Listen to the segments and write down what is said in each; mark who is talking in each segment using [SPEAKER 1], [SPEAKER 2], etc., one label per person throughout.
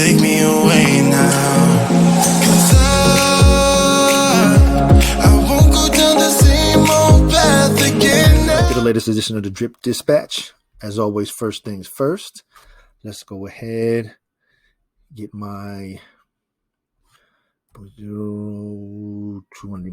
[SPEAKER 1] take me away now. 'Cause I won't go down the same old path again now.
[SPEAKER 2] To the latest edition of the Drip Dispatch. As always, first things first. Let's go ahead, get my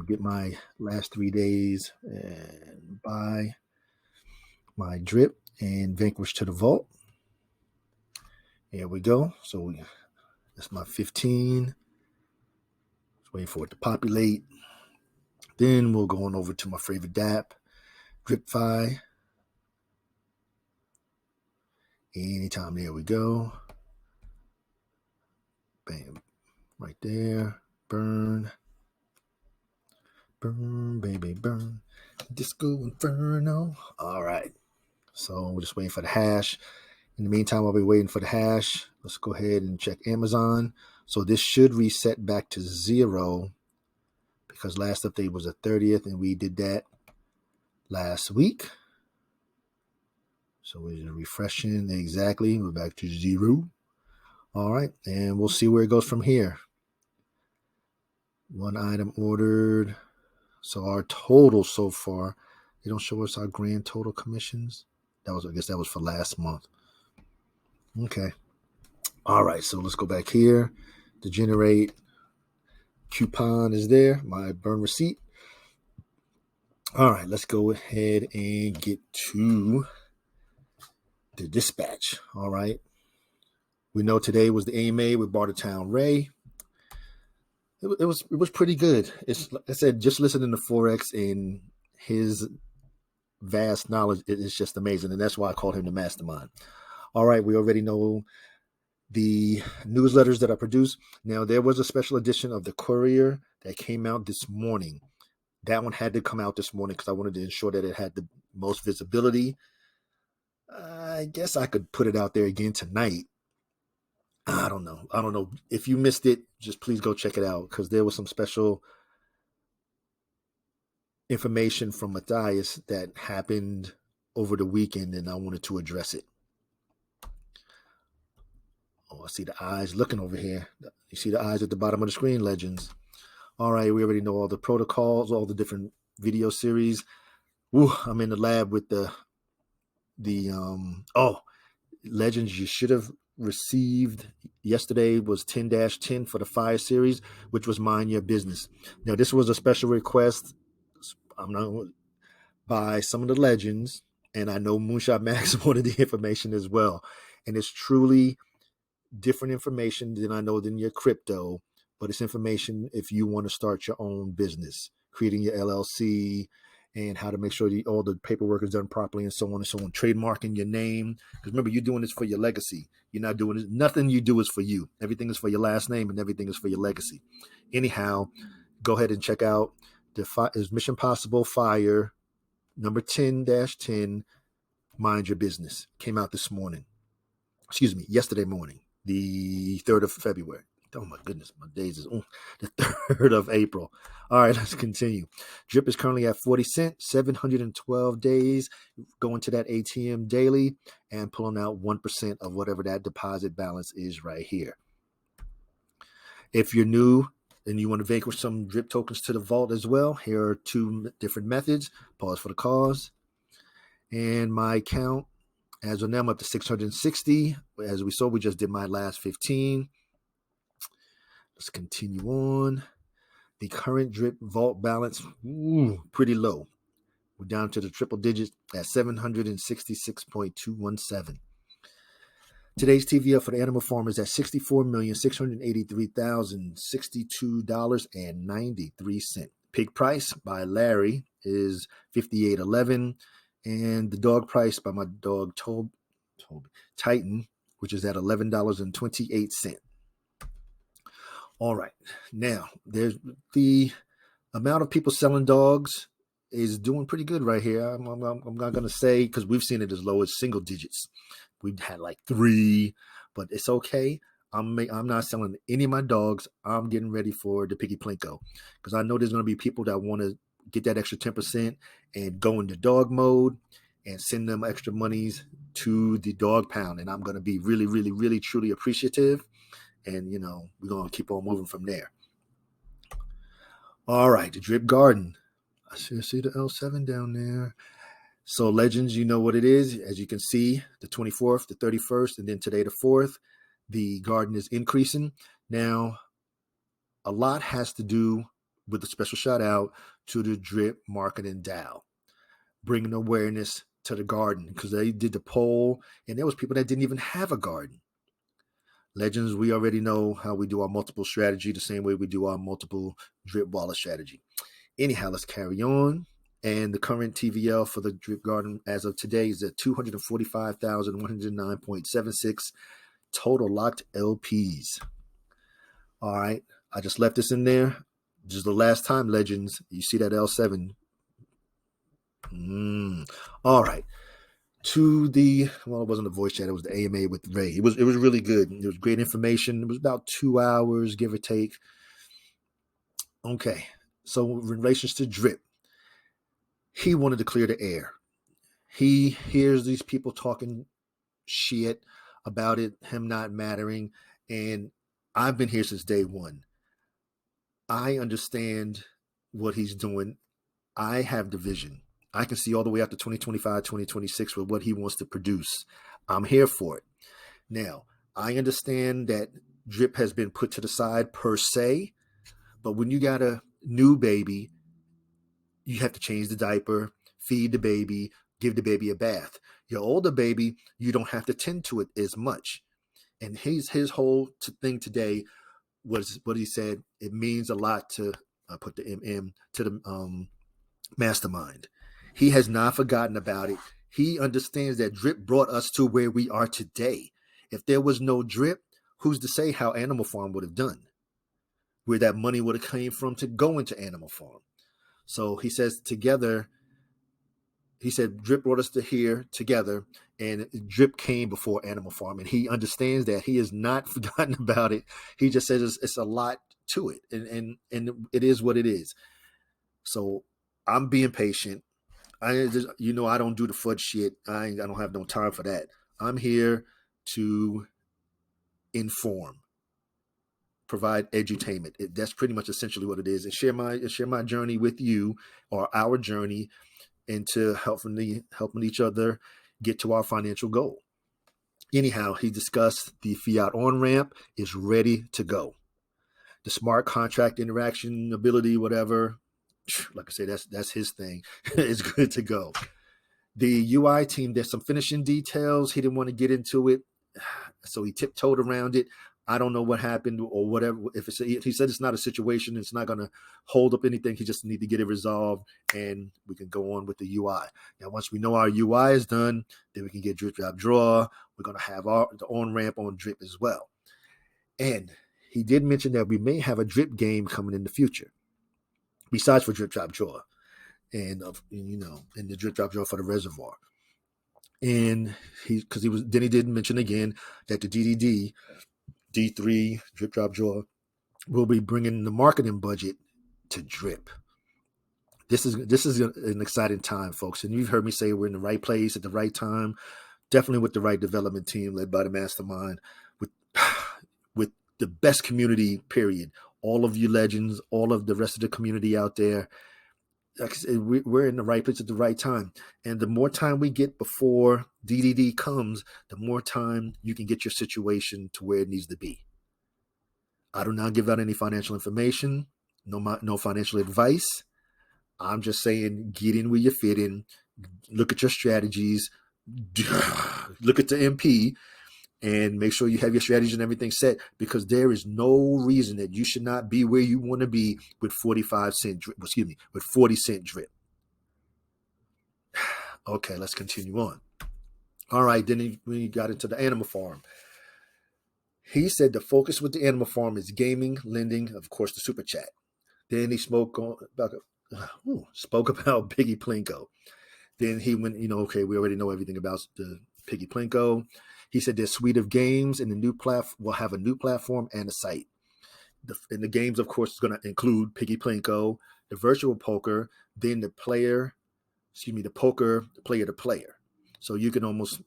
[SPEAKER 2] get my last 3 days and buy my drip and Vanquish to the vault. Here we go. So that's my 15. Just waiting for it to populate. Then we'll go on over to my favorite dApp, DripFi. Anytime, there we go. Bam, right there. Burn, baby, burn. Disco Inferno. All right. So we're just waiting for the hash. In the meantime, I'll be waiting for the hash. Let's go ahead and check Amazon. So this should reset back to 0 because last update was the 30th, and we did that last week. So we're refreshing exactly. We're back to 0. All right. And we'll see where it goes from here. One item ordered. So our total so far, they don't show us our grand total commissions. I guess that was for last month. Okay. All right. So let's go back here to generate. Coupon is there. My burn receipt. All right. Let's go ahead and get to the dispatch. All right. We know today was the AMA with Bartertown Ray. It was pretty good. It's like I said, just listening to Forex and his vast knowledge is just amazing, and that's why I called him the mastermind. All right, we already know the newsletters that I produce. Now, there was a special edition of the Courier that came out this morning. That one had to come out this morning because I wanted to ensure that it had the most visibility. I guess I could put it out there again tonight. I don't know. If you missed it, just please go check it out because there was some special information from Matthias that happened over the weekend, and I wanted to address it. Oh, I see the eyes looking over here. You see the eyes at the bottom of the screen, legends. All right, we already know all the protocols, all the different video series. Woo, I'm in the lab with the legends you should have received yesterday was 10-10 for the Fire series, which was Mind Your Business. Now, this was a special request by some of the legends, and I know Moonshot Max wanted the information as well. And it's truly different information than your crypto, but it's information if you want to start your own business, creating your LLC, and how to make sure all the paperwork is done properly, and so on and so on. Trademarking your name, because remember, you're doing this for your legacy. You're not doing it. Nothing you do is for you. Everything is for your last name, and everything is for your legacy. Anyhow, go ahead and check out is Mission Possible Fire number 10-10. Mind Your Business came out this morning. Yesterday morning, the 3rd of February. Oh my goodness, my days is the 3rd of April. All right, let's continue. Drip is currently at 40 cents, 712 days, going to that ATM daily and pulling out 1% of whatever that deposit balance is right here. If you're new and you want to vanquish some drip tokens to the vault as well, here are 2 different methods. Pause for the cause. And my account, as of now, I'm up to 660. As we saw, we just did my last 15. Let's continue on. The current drip vault balance, pretty low. We're down to the triple digits at 766.217. Today's TVL for the animal farm is at $64,683,062.93. Pig price by Larry is $58.11, and the dog price by my dog Titan, which is at $11.28. All right. Now, there's the amount of people selling dogs is doing pretty good right here. I'm not going to say, because we've seen it as low as single digits. We've had like 3, but it's okay. I'm not selling any of my dogs. I'm getting ready for the Piggy Plinko because I know there's going to be people that want to get that extra 10% and go into dog mode and send them extra monies to the dog pound. And I'm going to be really, really, really, truly appreciative and we're gonna keep on moving from there. All right, the Drip Garden. I see the L7 down there. So Legends, you know what it is. As you can see, the 24th, the 31st, and then today the 4th, the garden is increasing. Now, a lot has to do with a special shout out to the Drip Marketing DAO, bringing awareness to the garden, because they did the poll and there was people that didn't even have a garden. Legends, we already know how we do our multiple strategy the same way we do our multiple drip wallet strategy. Anyhow, let's carry on. And the current TVL for the Drip Garden as of today is at 245,109.76 total locked LPs. All right, I just left this in there. Just the last time, Legends, you see that L7. All right. It wasn't a voice chat, it was the AMA with Ray. It was really good. It was great information. It was about 2 hours, give or take. Okay, so in relation to Drip, he wanted to clear the air. He hears these people talking shit about it, him not mattering, and I've been here since day one. I understand what he's doing. I have the vision. I can see all the way up to 2025, 2026 with what he wants to produce. I'm here for it. Now, I understand that Drip has been put to the side per se, but when you got a new baby, you have to change the diaper, feed the baby, give the baby a bath. Your older baby, you don't have to tend to it as much. And his whole thing today was what he said. It means a lot to, I put the MM, to the MasterMind. He has not forgotten about it. He understands that Drip brought us to where we are today. If there was no Drip, who's to say how Animal Farm would have done? Where that money would have came from to go into Animal Farm. So he says together, he said Drip brought us to here together, and Drip came before Animal Farm, and he understands that. He has not forgotten about it. He just says it's a lot to it, and it is what it is. So I'm being patient. I don't do the fudge shit. I don't have no time for that. I'm here to inform, provide edutainment. That's pretty much essentially what it is, and share my journey with you, or our journey, into helping each other get to our financial goal. Anyhow, he discussed the fiat on ramp is ready to go. The smart contract interaction ability, whatever. Like I say, that's his thing. It's good to go. The UI team, there's some finishing details. He didn't want to get into it, so he tiptoed around it. I don't know what happened or whatever. If he said it's not a situation, it's not going to hold up anything. He just need to get it resolved, and we can go on with the UI. Now, once we know our UI is done, then we can get Drip Drop Draw. We're going to have the on ramp on Drip as well. And he did mention that we may have a Drip game coming in the future, besides for Drip Drop Draw, and the Drip Drop Draw for the reservoir. And he did mention again that the DDD D3 Drip Drop Draw will be bringing the marketing budget to Drip. This is an exciting time, folks, and you've heard me say we're in the right place at the right time. Definitely with the right development team led by the Mastermind, with the best community. Period. All of you legends, all of the rest of the community out there. Like I said, we're in the right place at the right time. And the more time we get before DDD comes, the more time you can get your situation to where it needs to be. I do not give out any financial information, no financial advice. I'm just saying, get in where you fit in, look at your strategies, look at the MP, and make sure you have your strategies and everything set, because there is no reason that you should not be where you want to be with 40 cent Drip. Okay, let's continue on. All right, then we got into the Animal Farm. He said the focus with the Animal Farm is gaming, lending, of course, the super chat. Then he spoke about Piggy Plinko. Then he went, okay, we already know everything about the Piggy Plinko. He said their suite of games and the new will have a new platform and a site. And the games, of course, is going to include Piggy Plinko, the virtual poker, then the poker player to player. So you can almost,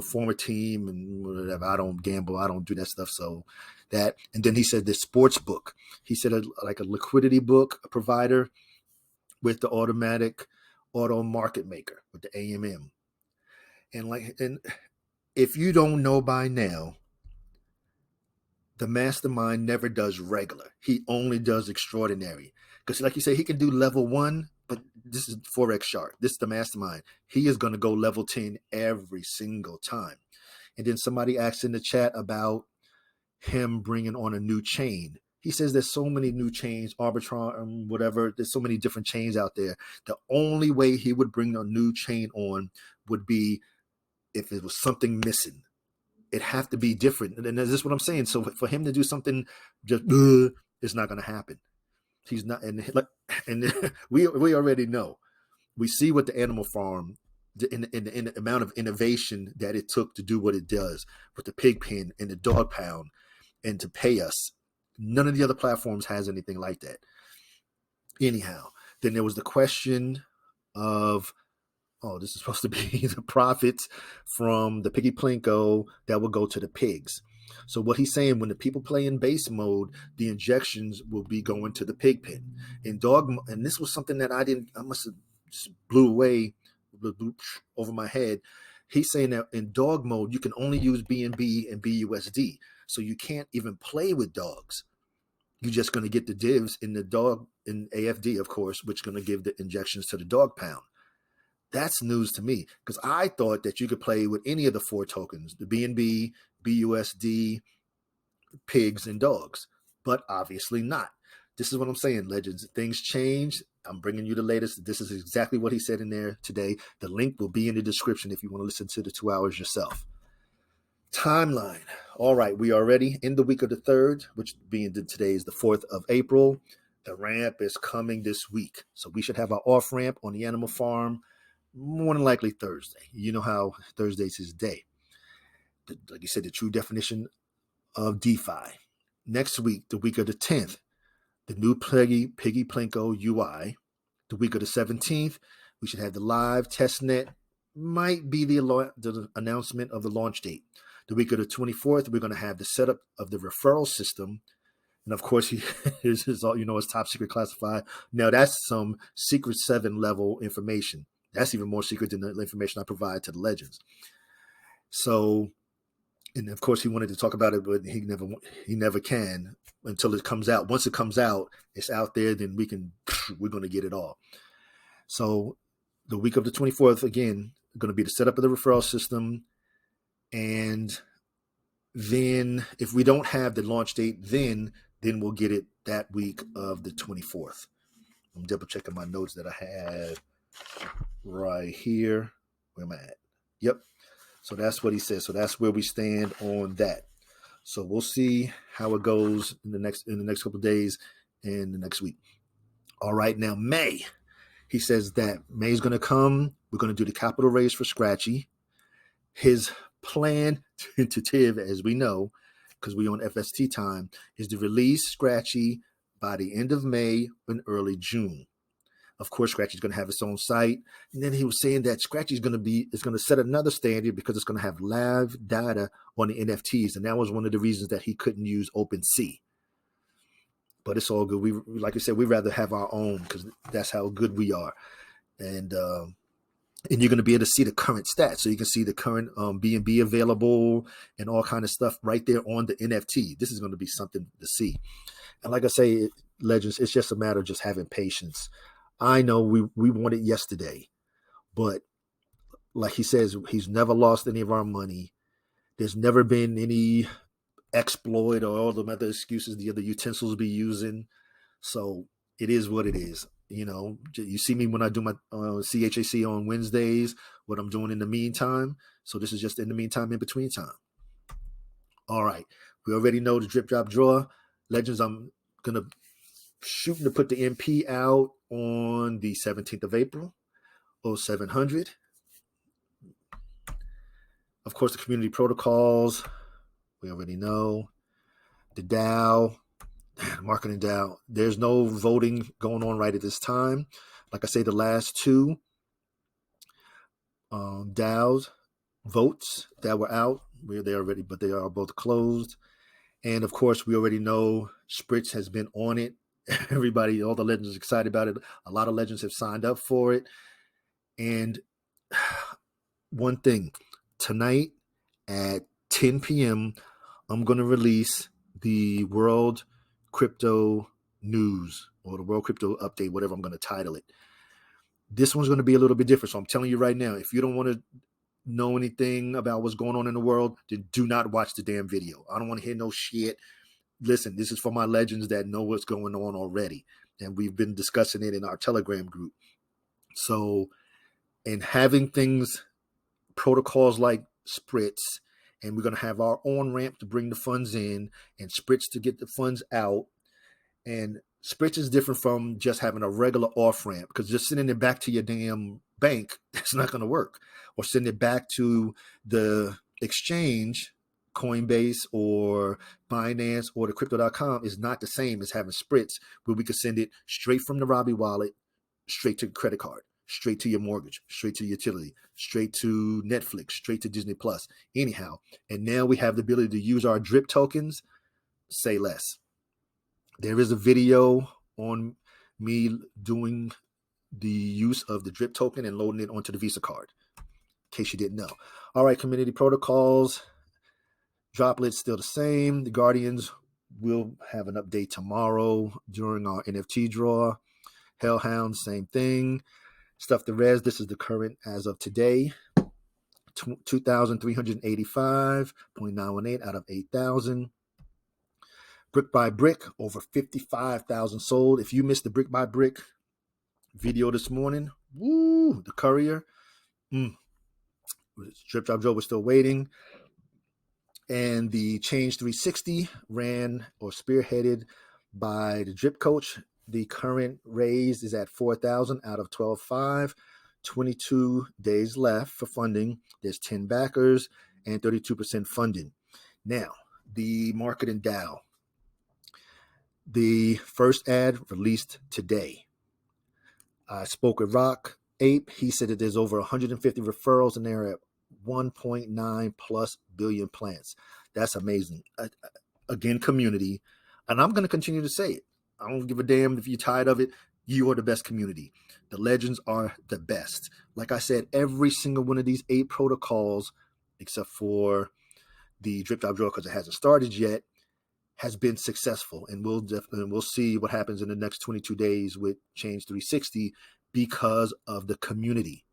[SPEAKER 2] form a team and whatever. I don't gamble. I don't do that stuff. So that, and then he said the sports book. He said like a liquidity book, a provider with the automatic auto market maker with the AMM. And if you don't know by now, the MasterMind never does regular. He only does extraordinary. Because like you say, he can do level 1, but this is Forex Shark. This is the MasterMind. He is going to go level 10 every single time. And then somebody asked in the chat about him bringing on a new chain. He says there's so many new chains, Arbitron, whatever. There's so many different chains out there. The only way he would bring a new chain on would be if it was something missing. It have to be different. And this is what I'm saying. So for him to do something just, it's not going to happen. He's not. And we already know. We see what the animal farm, in the amount of innovation that it took to do what it does with the pig pen and the dog pound and to pay us. None of the other platforms has anything like that. Anyhow, then there was the question of, this is supposed to be the profits from the piggy plinko that will go to the pigs. So what he's saying, when the people play in base mode, the injections will be going to the pig pen. In dog, and this was something that I must have just blew over my head. He's saying that in dog mode, you can only use BNB and BUSD. So you can't even play with dogs. You're just going to get the divs in the dog, in AFD, of course, which is going to give the injections to the dog pound. That's news to me, because I thought that you could play with any of the 4 tokens, the BNB, BUSD, pigs, and dogs, but obviously not. This is what I'm saying, legends. Things change. I'm bringing you the latest. This is exactly what he said in there today. The link will be in the description if you want to listen to the 2 hours yourself. Timeline. All right, we are already in the week of the 3rd, which being today is the 4th of April. The ramp is coming this week. So we should have our off ramp on the animal farm more than likely Thursday. You know how Thursday's his day. Like you said, the true definition of DeFi. Next week, the week of the 10th, the new Piggy Plinko UI. The week of the 17th, we should have the live testnet. Might be the announcement of the launch date. The week of the 24th, we're going to have the setup of the referral system. And of course, his all, it's top secret classified. Now that's some secret 7 level information. That's even more secret than the information I provide to the legends. So, and of course, he wanted to talk about it, but he never can until it comes out. Once it comes out, it's out there. Then we're going to get it all. So, the week of the 24th, again, going to be the setup of the referral system, and then if we don't have the launch date, then we'll get it that week of the 24th. I'm double checking my notes that I have right here. Where am I at? Yep. So that's what he says. So that's where we stand on that. So we'll see how it goes in the next couple of days and the next week. All right, now May. He says that May is going to come. We're going to do the capital raise for Scratchy. His plan, tentative, as we know, because we're on FST time, is to release Scratchy by the end of May and early June. Of course, Scratchy's going to have its own site. And then he was saying that Scratchy is going to set another standard because it's going to have live data on the NFTs. And that was one of the reasons that he couldn't use OpenSea. But it's all good. We, like I said, we'd rather have our own because that's how good we are. And you're going to be able to see the current stats. So you can see the current BNB available and all kind of stuff right there on the NFT. This is going to be something to see. And like I say, legends, it's just a matter of just having patience. I know we want it yesterday, but like he says, he's never lost any of our money. There's never been any exploit or all the other excuses the other utensils be using. So it is what it is. You see me when I do my CHAC on Wednesdays, what I'm doing in the meantime. So this is just in the meantime, in between time. All right. We already know the drip, drop, draw. Legends, I'm going to shooting to put the MP out on the 17th of April, 0700. Of course, the community protocols, we already know. The DAO, marketing DAO, there's no voting going on right at this time. Like I say, the last 2 DAOs, votes that were out. We're there already, but they are both closed. And of course, we already know Spritz has been on it. Everybody, all the legends are excited about it. A lot of legends have signed up for it. And one thing, tonight at 10 p.m., I'm going to release the World Crypto News or the World Crypto Update, whatever I'm going to title it. This one's going to be a little bit different. So I'm telling you right now, if you don't want to know anything about what's going on in the world, then do not watch the damn video. I don't want to hear no shit. Listen, this is for my legends that know what's going on already. And we've been discussing it in our Telegram group. So, and having things, protocols like Spritz, and we're going to have our on ramp to bring the funds in and Spritz to get the funds out. And Spritz is different from just having a regular off ramp, because just sending it back to your damn bank, it's not going to work. Or send it back to the exchange, Coinbase or Binance or the crypto.com is not the same as having Spritz, where we could send it straight from the Robbie wallet, straight to the credit card, straight to your mortgage, straight to utility, straight to Netflix, straight to Disney Plus. Anyhow, and now we have the ability to use our drip tokens. Say less. There is a video on me doing the use of the drip token and loading it onto the Visa card, in case you didn't know. All right, community protocols. Droplets still the same. The Guardians will have an update tomorrow during our NFT draw. Hellhound, same thing. Stuff the Res, this is the current as of today. 2,385.918 out of 8,000. Brick by Brick, over 55,000 sold. If you missed the Brick by Brick video this morning, woo, the courier. Drip Drop Joe was still waiting. And the Change 360 ran or spearheaded by the Drip Coach. The current raise is at 4,000 out of 12.5. 22 days left for funding. There's 10 backers and 32% funding. Now, the market and DAO. The first ad released today. I spoke with Rock Ape. He said that there's over 150 referrals and they're at 1.9 plus billion plants. That's amazing. Again, community. And I'm going to continue to say it. I don't give a damn if you're tired of it. You are the best community. The legends are the best. Like I said, every single one of these 8 protocols, except for the Drip Drop Draw because it hasn't started yet, has been successful. And we'll see what happens in the next 22 days with Change 360 because of the community.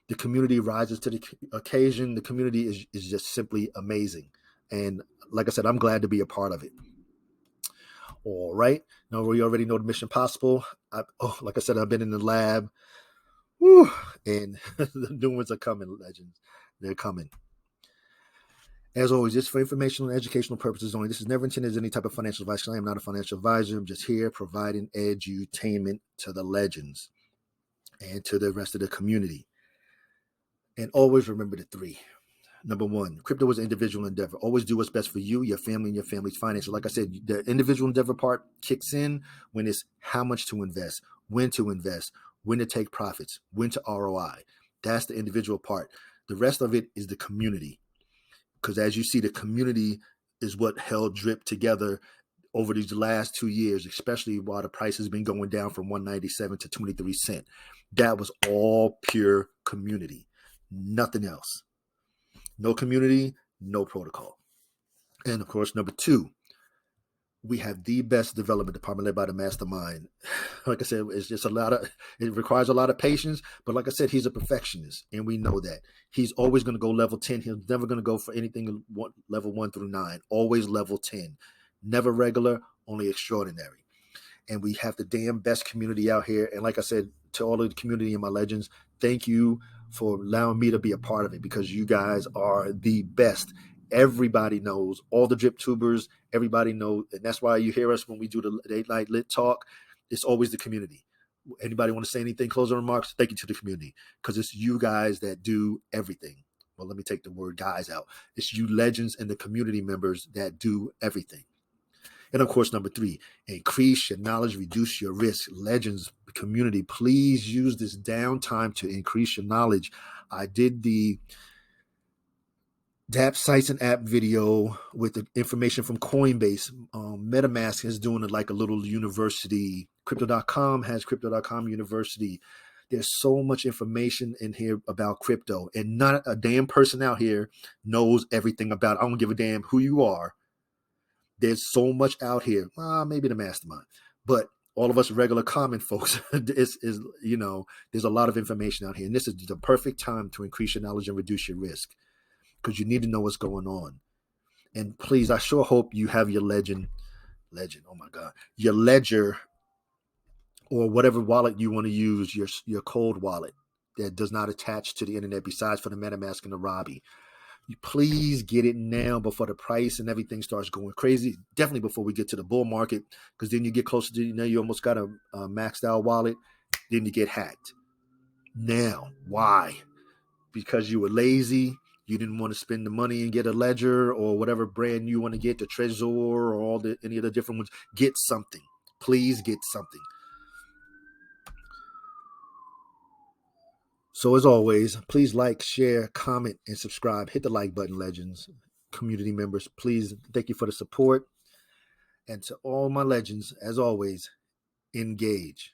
[SPEAKER 2] The community rises to the occasion. The community is just simply amazing. And like I said, I'm glad to be a part of it. All right. Now we already know the Mission Possible. Like I said, I've been in the lab. Woo, and the new ones are coming, legends. They're coming. As always, just for informational and educational purposes only. This is never intended as any type of financial advice. I am not a financial advisor. I'm just here providing edutainment to the legends and to the rest of the community. And always remember the 3. Number 1, crypto is an individual endeavor. Always do what's best for you, your family, and your family's finances. Like I said, the individual endeavor part kicks in when it's how much to invest, when to take profits, when to ROI. That's the individual part. The rest of it is the community. Because as you see, the community is what held Drip together over these last 2 years, especially while the price has been going down from 197 to 23 cents. That was all pure community. Nothing else. No community, no protocol. And of course, number 2, we have the best development department led by the MasterMind. Like I said, it's just it requires a lot of patience. But like I said, he's a perfectionist, and we know that. He's always going to go level 10. He's never going to go for anything level 1 through 9. Always level 10. Never regular, only extraordinary. And we have the damn best community out here. And like I said, to all of the community and my legends, thank you for allowing me to be a part of it, because you guys are the best. Everybody knows, all the drip tubers, everybody knows. And that's why you hear us when we do the late night lit talk. It's always the community. Anybody want to say anything, closing remarks? Thank you to the community, because it's you guys that do everything. Well, let me take the word guys out. It's you legends and the community members that do everything. And of course, number 3, increase your knowledge, reduce your risk. Legends community, please use this downtime to increase your knowledge. I did the DApp sites and app video with the information from Coinbase. MetaMask is doing it like a little university. Crypto.com has Crypto.com University. There's so much information in here about crypto, and not a damn person out here knows everything about it. I don't give a damn who you are. There's so much out here. Maybe the mastermind, but all of us regular common folks is there's a lot of information out here, and this is the perfect time to increase your knowledge and reduce your risk, because you need to know what's going on. And please, I sure hope you have your legend. Oh my God, your ledger or whatever wallet you want to use, your cold wallet that does not attach to the internet, besides for the MetaMask and the Robbie. You please get it now before the price and everything starts going crazy. Definitely before we get to the bull market, because then you get closer to, you almost got a maxed out wallet, then you get hacked. Now, why? Because you were lazy, you didn't want to spend the money and get a ledger or whatever brand you want to get, the Trezor or any of the different ones. Get something. Please get something. So as always, please like, share, comment, and subscribe. Hit the like button, legends, community members. Please, thank you for the support. And to all my legends, as always, engage.